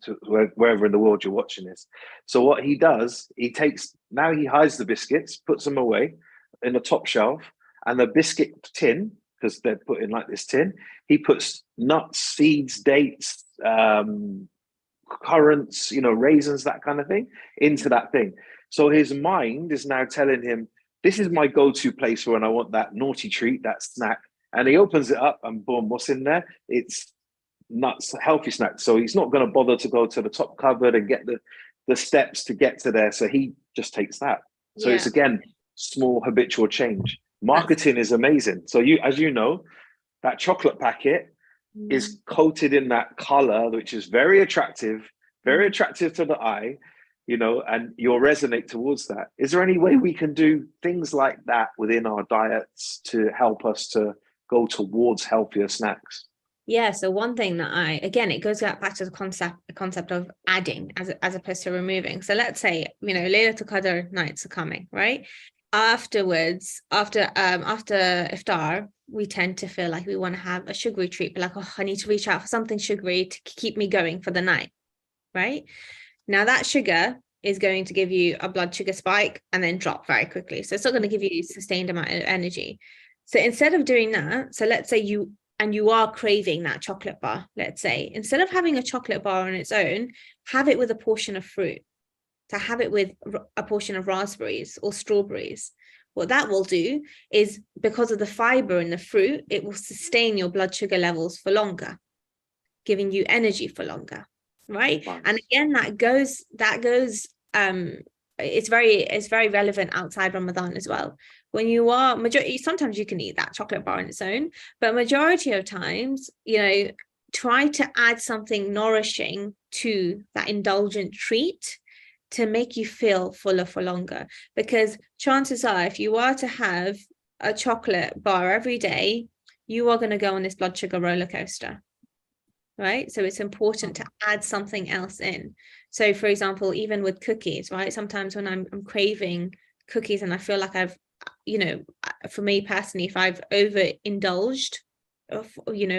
to wherever in the world you're watching this. So what he does, he hides the biscuits, puts them away in the top shelf, and the biscuit tin, because they're put in like this tin, he puts nuts, seeds, dates, currants, raisins, that kind of thing, into that thing. So his mind is now telling him, this is my go-to place when I want that naughty treat, that snack. And he opens it up and boom, what's in there? It's nuts, healthy snacks. So he's not going to bother to go to the top cupboard and get the steps to get to there. So he just takes that. So it's, again, small habitual change. Marketing is amazing. So as you know, that chocolate packet is coated in that color, which is very attractive to the eye, and you'll resonate towards that. Is there any way we can do things like that within our diets to help us to go towards healthier snacks? Yeah, so one thing that it goes back to the concept of adding as opposed to removing. So let's say, Laylatul Qadr nights are coming, right? Afterwards, after iftar, we tend to feel like we want to have a sugary treat, but like, oh, I need to reach out for something sugary to keep me going for the night, right? Now that sugar is going to give you a blood sugar spike and then drop very quickly. So it's not going to give you a sustained amount of energy. So instead of doing that, so let's say you are craving that chocolate bar, let's say, instead of having a chocolate bar on its own, have it with a portion of fruit. To have it with a portion of raspberries or strawberries. What that will do is, because of the fiber in the fruit, it will sustain your blood sugar levels for longer, giving you energy for longer, right? Nice. And again, that goes it's very relevant outside Ramadan as well. When you are sometimes you can eat that chocolate bar on its own, but majority of times, try to add something nourishing to that indulgent treat to make you feel fuller for longer. Because chances are, if you are to have a chocolate bar every day, you are going to go on this blood sugar roller coaster, right? So it's important to add something else in. So for example, even with cookies, right? Sometimes when I'm craving cookies and I feel like I've, for me personally, if I've overindulged,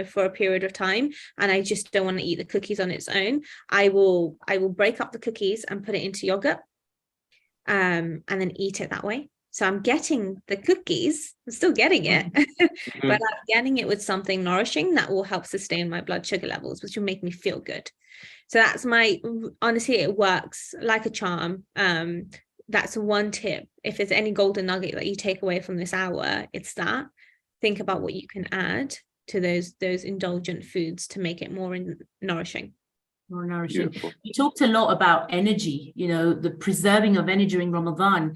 for a period of time and I just don't want to eat the cookies on its own, I will break up the cookies and put it into yogurt and then eat it that way. So I'm getting the cookies, I'm still getting it, but I'm getting it with something nourishing that will help sustain my blood sugar levels, which will make me feel good. So that's honestly, it works like a charm. That's one tip. If there's any golden nugget that you take away from this hour, it's that. Think about what you can add to those indulgent foods to make it more nourishing. More nourishing. Beautiful. We talked a lot about energy, the preserving of energy during Ramadan.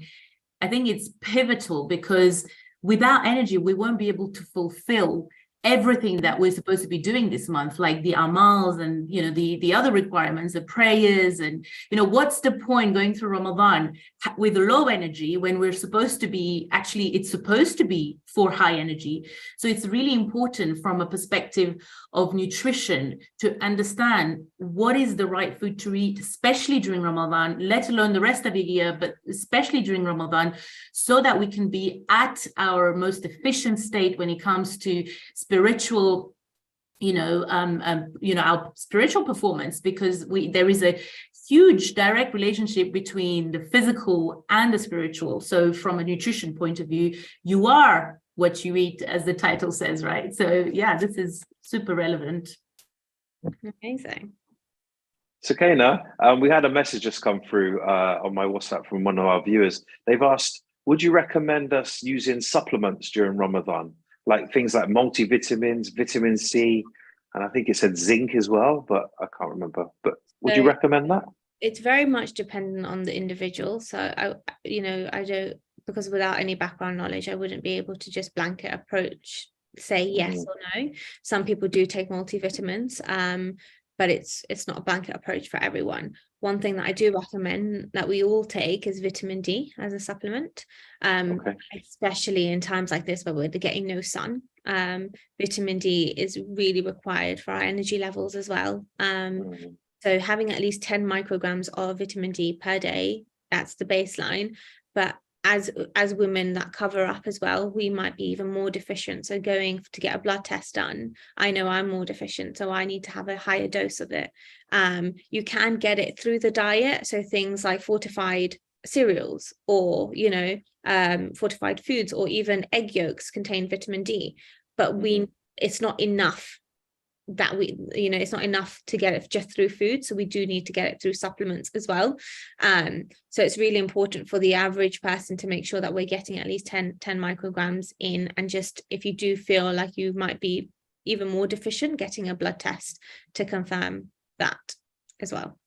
I think it's pivotal, because without energy, we won't be able to fulfill everything that we're supposed to be doing this month, like the amals and the other requirements, the prayers, and what's the point going through Ramadan with low energy when we're supposed to be, actually it's supposed to be for high energy. So it's really important from a perspective of nutrition to understand what is the right food to eat, especially during Ramadan, let alone the rest of the year, but especially during Ramadan, so that we can be at our most efficient state when it comes to spiritual, our spiritual performance, because there is a huge direct relationship between the physical and the spiritual. So from a nutrition point of view, you are what you eat, as the title says, right? So yeah, this is super relevant. Amazing. Sukaina, we had a message just come through on my WhatsApp from one of our viewers. They've asked, would you recommend us using supplements during Ramadan? Like things like multivitamins, vitamin C, and I think it said zinc as well, but I can't remember. But would you recommend that? It's very much dependent on the individual. So I don't, because without any background knowledge, I wouldn't be able to just blanket approach, say yes or no. Some people do take multivitamins, but it's not a blanket approach for everyone. One thing that I do recommend that we all take is vitamin D as a supplement, especially in times like this where we're getting no sun. Vitamin D is really required for our energy levels as well. So having at least 10 micrograms of vitamin D per day, that's the baseline. But as women that cover up as well, we might be even more deficient. So going to get a blood test done, I know I'm more deficient, so I need to have a higher dose of it. You can get it through the diet. So things like fortified cereals or, fortified foods, or even egg yolks contain vitamin D. But it's not enough it's not enough to get it just through food, so we do need to get it through supplements as well. So it's really important for the average person to make sure that we're getting at least 10 micrograms in, and just if you do feel like you might be even more deficient, getting a blood test to confirm that as well.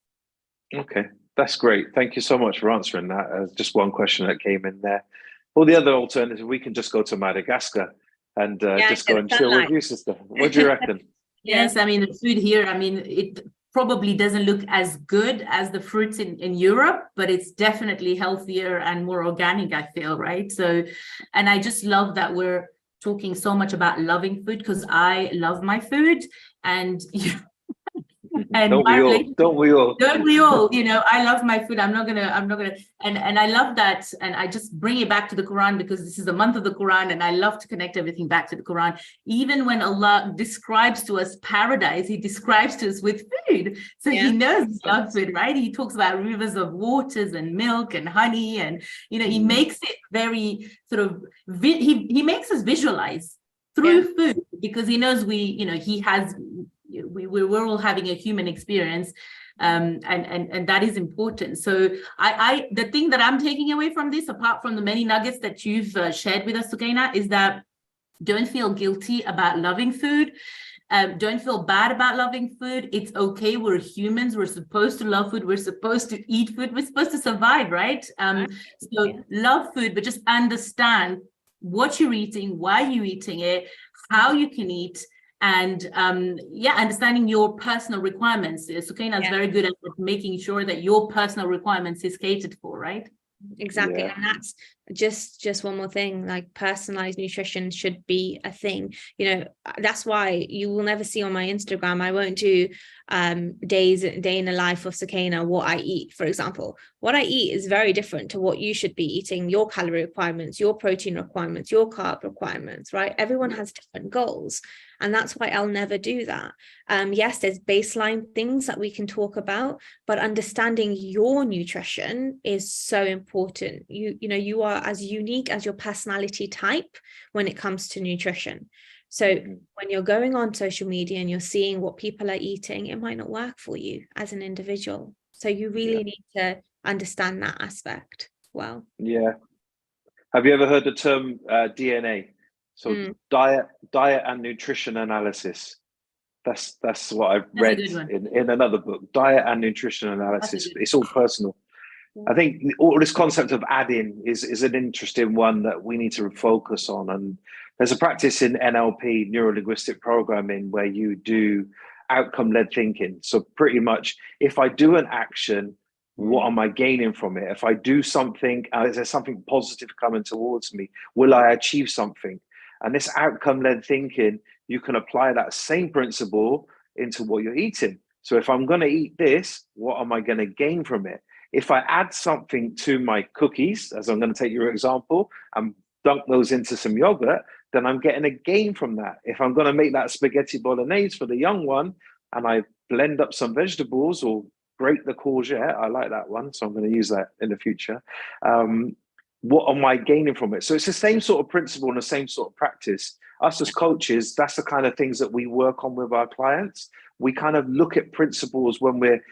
Okay, that's great. Thank you so much for answering that. Just one question that came in there. Well, the other alternative, we can just go to Madagascar and just go and chill with you, sister. What do you reckon? Yes, I mean, the food here, I mean, it probably doesn't look as good as the fruits in Europe, but it's definitely healthier and more organic, I feel, right? So, and I just love that we're talking so much about loving food, because I love my food, and and don't we all I love my food. I'm not gonna and I love that, and I just bring it back to the Quran, because this is the month of the Quran, and I love to connect everything back to the Quran. Even when Allah describes to us paradise, he describes to us with food, so he knows we love food, right? He talks about rivers of waters and milk and honey, and he makes it very sort of he makes us visualize through food, because he knows we're all having a human experience, and that is important. So I the thing that I'm taking away from this, apart from the many nuggets that you've shared with us, Sukaina, is that don't feel guilty about loving food. Don't feel bad about loving food. It's okay. We're humans. We're supposed to love food. We're supposed to eat food. We're supposed to survive, right? Love food, but just understand what you're eating, why you're eating it, how you can eat, and understanding your personal requirements. Sukaina is very good at making sure that your personal requirements is catered for, right? Exactly. And that's just one more thing, like personalized nutrition should be a thing. That's why you will never see on my Instagram, I won't do day in the life of Sukaina, what I eat, for example. What I eat is very different to what you should be eating, your calorie requirements, your protein requirements, your carb requirements, right? Everyone has different goals, and that's why I'll never do that. Yes, there's baseline things that we can talk about, but understanding your nutrition is so important. You are as unique as your personality type when it comes to nutrition. So when you're going on social media and you're seeing what people are eating, it might not work for you as an individual. So you really need to understand that aspect well. Yeah. Have you ever heard the term DNA? So diet and nutrition analysis. That's what I've read in another book. Diet and nutrition analysis. It's all personal. I think all this concept of adding is an interesting one that we need to focus on. And there's a practice in NLP, neuro-linguistic programming, where you do outcome-led thinking. So pretty much, if I do an action, what am I gaining from it? If I do something, is there something positive coming towards me? Will I achieve something? And this outcome-led thinking, you can apply that same principle into what you're eating. So if I'm going to eat this, what am I going to gain from it? If I add something to my cookies, as I'm going to take your example, and dunk those into some yogurt, then I'm getting a gain from that. If I'm going to make that spaghetti bolognese for the young one, and I blend up some vegetables or grate the courgette, I like that one, so I'm going to use that in the future. What am I gaining from it? So it's the same sort of principle and the same sort of practice. Us as coaches, that's the kind of things that we work on with our clients. We kind of look at principles when we're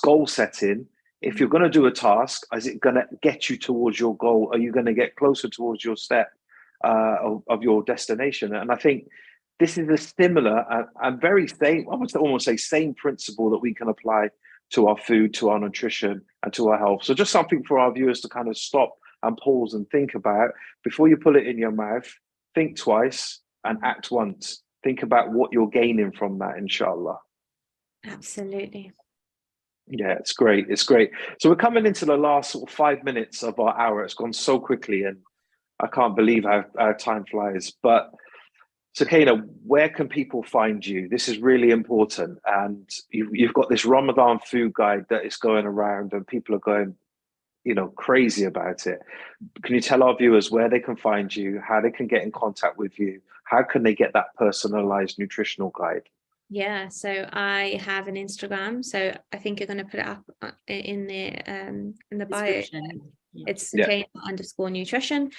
goal setting. If you're going to do a task, is it going to get you towards your goal? Are you going to get closer towards your step of your destination? And I think this is a similar and very same, I would almost say same principle that we can apply to our food, to our nutrition, and to our health. So just something for our viewers to kind of stop and pause and think about before you put it in your mouth. Think twice and act once. Think about what you're gaining from that, inshallah. Absolutely. Yeah, it's great. It's great. So we're coming into the last sort of 5 minutes of our hour. It's gone so quickly, and I can't believe how time flies. But Sukaina, where can people find you? This is really important. And you've got this Ramadan food guide that is going around, and people are going, crazy about it. Can you tell our viewers where they can find you, how they can get in contact with you? How can they get that personalized nutritional guide? Yeah, so I have an Instagram. So I think you're going to put it up in the bio. It's Sukaina_nutrition.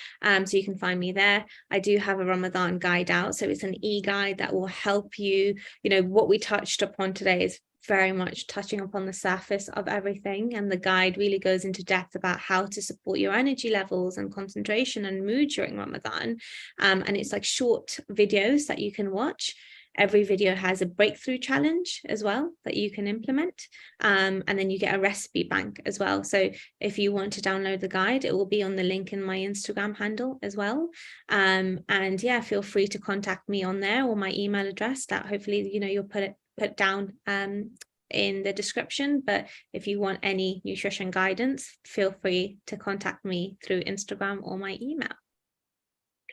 So you can find me there. I do have a Ramadan guide out. So it's an e-guide that will help you. What we touched upon today is very much touching upon the surface of everything. And the guide really goes into depth about how to support your energy levels and concentration and mood during Ramadan. And it's like short videos that you can watch. Every video has a breakthrough challenge as well that you can implement. And then you get a recipe bank as well. So if you want to download the guide, it will be on the link in my Instagram handle as well. And yeah, feel free to contact me on there, or my email address that hopefully, you'll put down in the description. But if you want any nutrition guidance, feel free to contact me through Instagram or my email.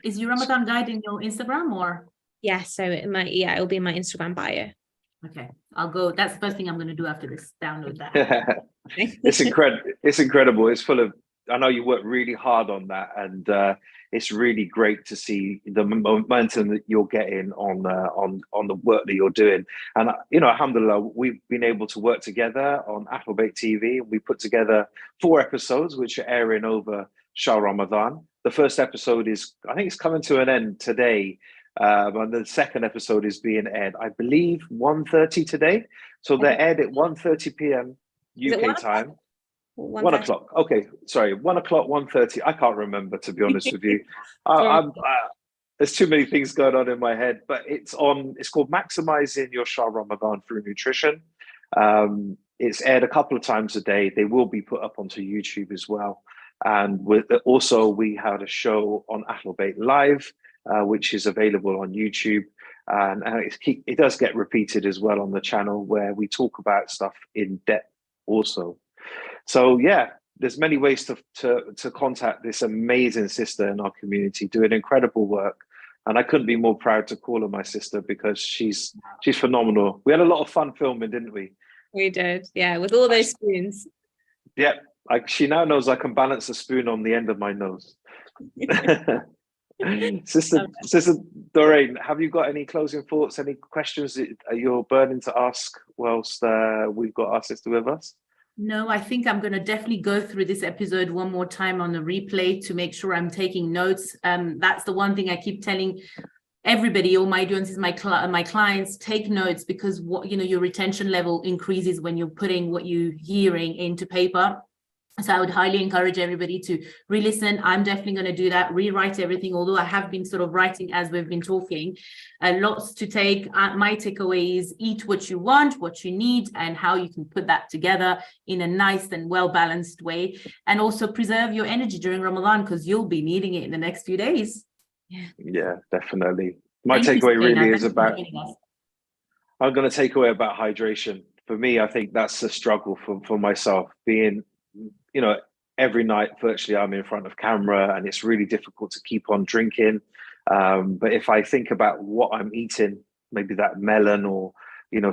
Is your Ramadan guide in your Instagram or? Yeah, so it'll be in my Instagram bio. Okay, I'll go. That's the first thing I'm going to do after this. Download that. It's incredible. It's incredible. It's full of. I know you work really hard on that, and it's really great to see the momentum that you're getting on the work that you're doing. And alhamdulillah, we've been able to work together on Applebake TV. We put together 4 episodes, which are airing over Shah Ramadan. The first episode I think it's coming to an end today. And the second episode is being aired, I believe, 1:30 today. So they're aired at 1:30 p.m. UK time. 1 o'clock. Okay, sorry, 1 o'clock, 1:30. I can't remember, to be honest with you. There's too many things going on in my head, but it's called Maximizing Your Shah Ramadan Through Nutrition. It's aired a couple of times a day. They will be put up onto YouTube as well. And we had a show on Applebake Live, which is available on YouTube. And it does get repeated as well on the channel, where we talk about stuff in depth also. So yeah, there's many ways to contact this amazing sister in our community, doing incredible work. And I couldn't be more proud to call her my sister, because she's phenomenal. We had a lot of fun filming, didn't we? We did, yeah, with all those spoons. Yeah, she now knows I can balance a spoon on the end of my nose. Sister Doureine, have you got any closing thoughts, any questions that you're burning to ask whilst we've got our sister with us? No, I think I'm going to definitely go through this episode one more time on the replay to make sure I'm taking notes. That's the one thing I keep telling everybody, all my audiences, my clients, take notes, because your retention level increases when you're putting what you're hearing into paper. So I would highly encourage everybody to re-listen. I'm definitely going to do that, rewrite everything, although I have been sort of writing as we've been talking. Lots to take. My takeaway is eat what you want, what you need, and how you can put that together in a nice and well-balanced way. And also preserve your energy during Ramadan, because you'll be needing it in the next few days. Yeah, definitely. My takeaway really is about, I'm going to take away about hydration. For me, I think that's a struggle for myself, being, every night virtually I'm in front of camera, and it's really difficult to keep on drinking. But if I think about what I'm eating, maybe that melon or,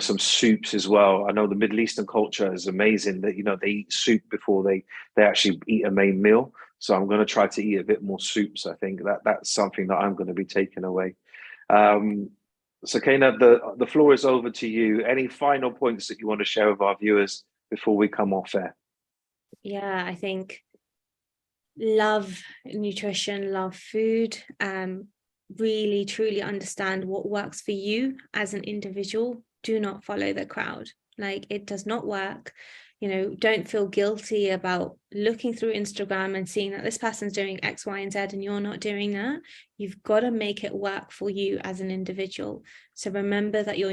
some soups as well. I know the Middle Eastern culture is amazing that, they eat soup before they actually eat a main meal. So I'm going to try to eat a bit more soups. I think that's something that I'm going to be taking away. Sukaina, the floor is over to you. Any final points that you want to share with our viewers before we come off air? Yeah, I think love nutrition, love food, really truly understand what works for you as an individual. Do not follow the crowd. Like, it does not work. Don't feel guilty about looking through Instagram and seeing that this person's doing X, Y, and Z and you're not doing that. You've got to make it work for you as an individual. So remember that your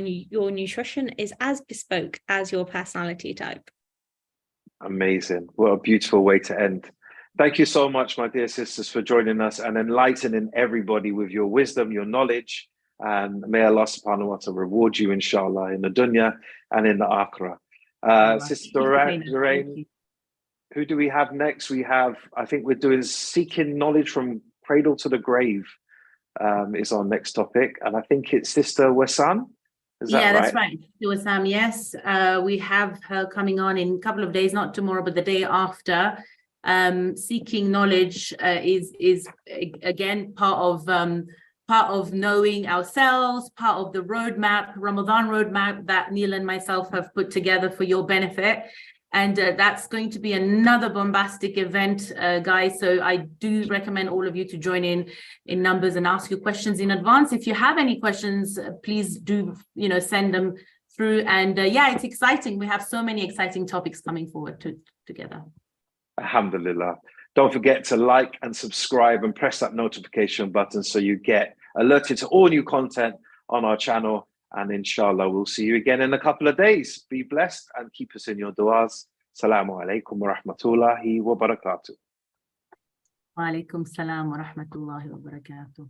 nutrition is as bespoke as your personality type. Amazing. What a beautiful way to end. Thank you so much, my dear sisters, for joining us and enlightening everybody with your wisdom, your knowledge. And may Allah subhanahu wa ta'ala reward you, inshallah, in the dunya and in the akhirah. Sister Doureine, who do we have next? We have, I think we're doing seeking knowledge from cradle to the grave is our next topic. And I think it's Sister Wessam. Yeah, that's right. Wessam, yes. We have her coming on in a couple of days, not tomorrow, but the day after. Seeking knowledge is again part of knowing ourselves, part of the roadmap, Ramadan roadmap that Neil and myself have put together for your benefit. And that's going to be another bombastic event, guys. So I do recommend all of you to join in numbers and ask your questions in advance. If you have any questions, please do, send them through. And yeah, it's exciting. We have so many exciting topics coming forward together. Alhamdulillah. Don't forget to like and subscribe and press that notification button so you get alerted to all new content on our channel. And inshallah, we'll see you again in a couple of days. Be blessed and keep us in your du'as. Assalamu alaikum wa rahmatullahi wa barakatuh. Wa alaikum salam wa rahmatullahi wa barakatuh.